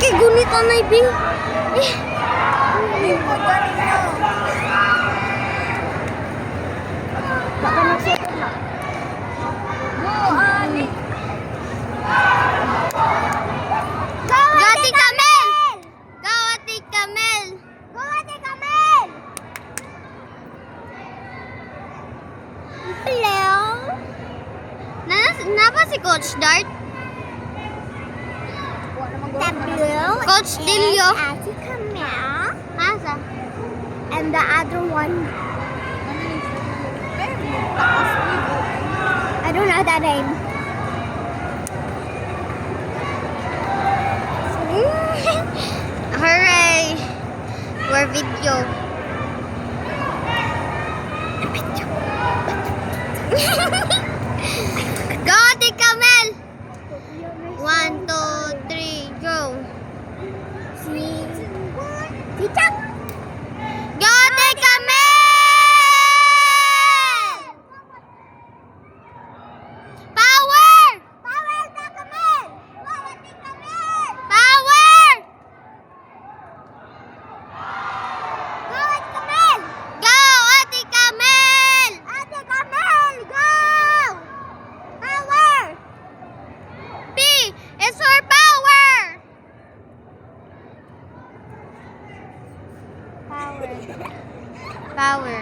kay gunit anay bing. Baka nagsuot na. Go, Ali. Gati Kamel! Gati Kamel! Gati Kamel! Hello? Napa si Coach Dart? Coach Dilio. Ate Camille. Asa? And the other one, I don't know that name. Hooray! We're video. Go, Ate Kamel! 1, 2, 3, go! Titak! Go, Ate Kamel! Power! Power, Ate Camille! Go, Ate Camille! Power! Go, Ate Camille! Go, Ate Kamel! Ate Camille, go! Power! P is for power! Power.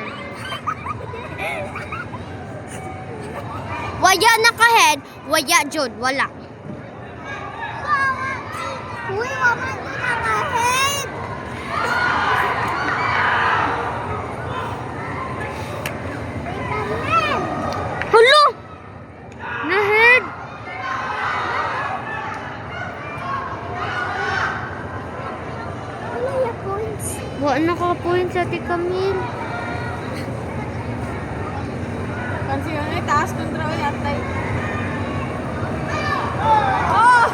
Waya naka-head, waya jud, wala. Uy, mama, di naka-head! Camille! Hulo! Na-head! Wala yung points. Wala naka-point sa Ate Camille. Kasi yun ay taas ng draw yata. Oh!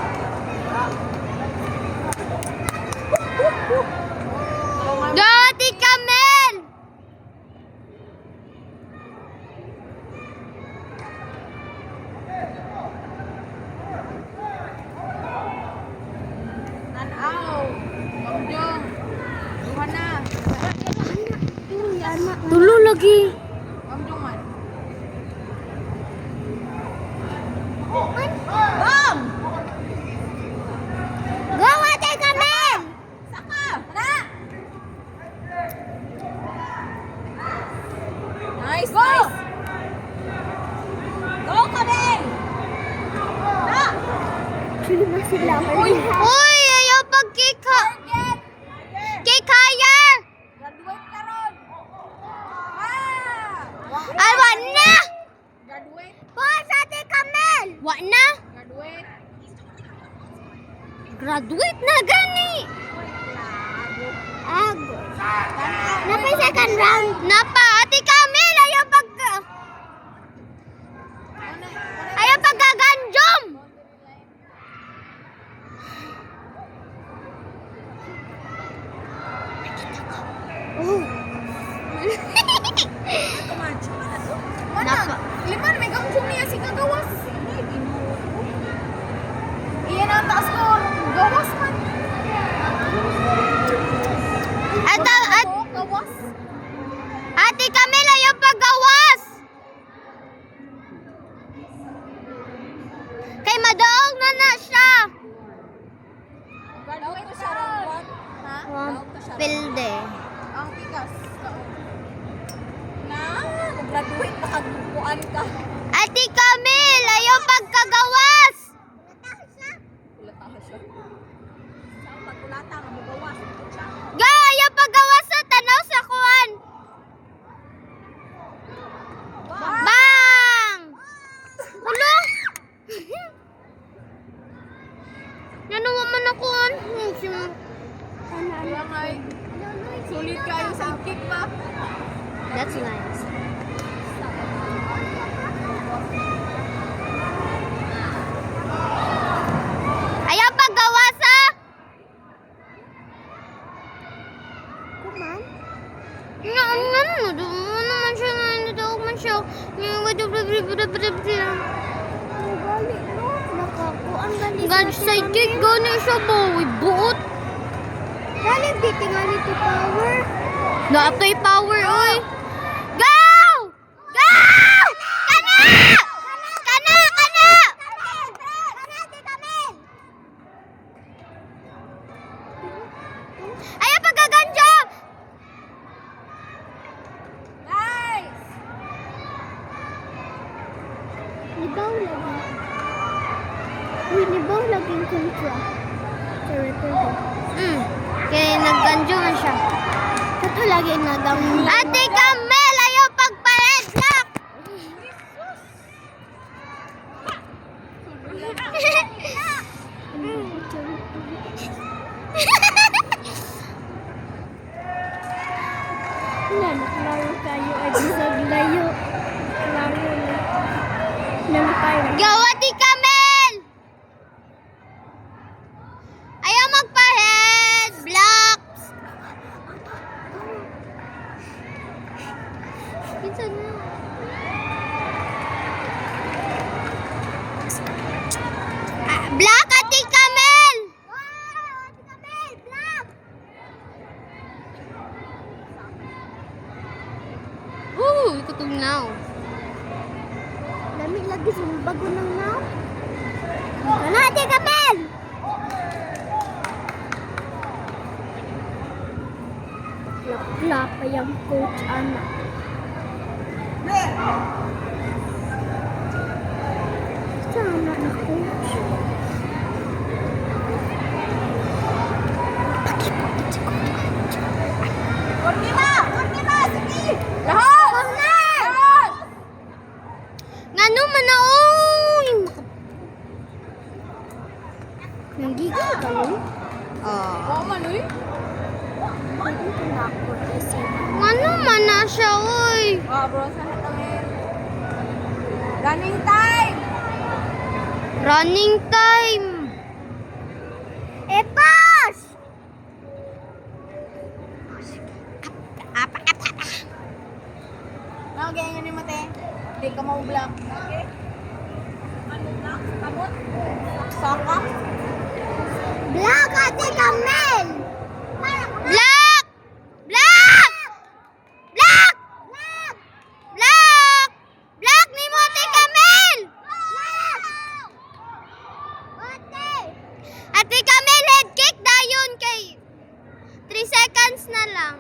Go, Ate Camille! Nanaw! Mamjong! Duha na! Tulo lagi. Mamjong man! Bom! Go, Ate Camille! Saka! Na! Nice! Go! Nice! Go, Kamel! Na! Actually, mas sila. Uy, ayaw pag-kick ha. Target! Kick higher! Graduate ka ron! Ah! Ay, wa na! Graduate! Boss, Ate Camille! Wa na? Graduate! Graduate na gani. Ago. Napay second round. Napa, Ate Camille, ayaw pagkaganjom. Oh. Napa. Liman, may gamsong niya si kagawas. Iyan ang taas ko. Gawas man. Gawas. Ate Camille, ayaw paggawas. Kay madaog na siya. Graduate ko siya ron. Ha? Daog ko siya ron. Pilde. Ang pikas. Na, graduate nakagupuan ka. Ate Camille, ayaw pagkagawas. Kulatahan siya. Siya ang pagkulata nga magawas. Siya. Ga, ayaw paggawas sa tanaw sa kuwan. Bang! Hulo? Nanuwa man ako. Kaya nga eh. Sulit kayo sa kick pa. That's nice. Ayaw paggawas ha? Kuman? Naman siya. Ang galing, no? Nakakuan galing. God, sidekick gani siya ba? Uy, buot. Dali, titingan nito power. Naatoy power, oy. Go! Go! Kana! Kana! Kana! Ate Camel! Ayaw pagkaganjo! Nice! Libaw lagi. Uy, libaw lagi yung kontra. Sa record. Kaya nagganjo man siya. Ito lagi nagang... Ate Camel, ayaw pagpa-red lock! Wala, naklaro kayo. Ay, bisag layo. Klaro na. Namatay na. Go, Ate Camel! Ayaw magpa-head blocks! Pinsan na. Block, Ate Camel! Wow! Ate Camel! Black! Kutog now. Dami lagi sa bago ng now. Ano, Ate Camel? Lakla pa yung coach anak. Sana na coach. Sige! Lahat! Lahat! Ngano man na, oy! Nanggigil ka mo? Oo man, uy. Pwede ko na ako isip. Ngano man na siya, oy! Bro, sa hatamin. Running time! Running time! Epas! Ano, ganyan ni Mate? Hindi ka mau-block. Okay? Ano na? Kamot? Saka? Black, Ate Camel! Black! Black! Black! Black! Black! Black ni mo, Ate Camel! Black! Ate! Ate Camel, head kick dayon kay 3 seconds na lang.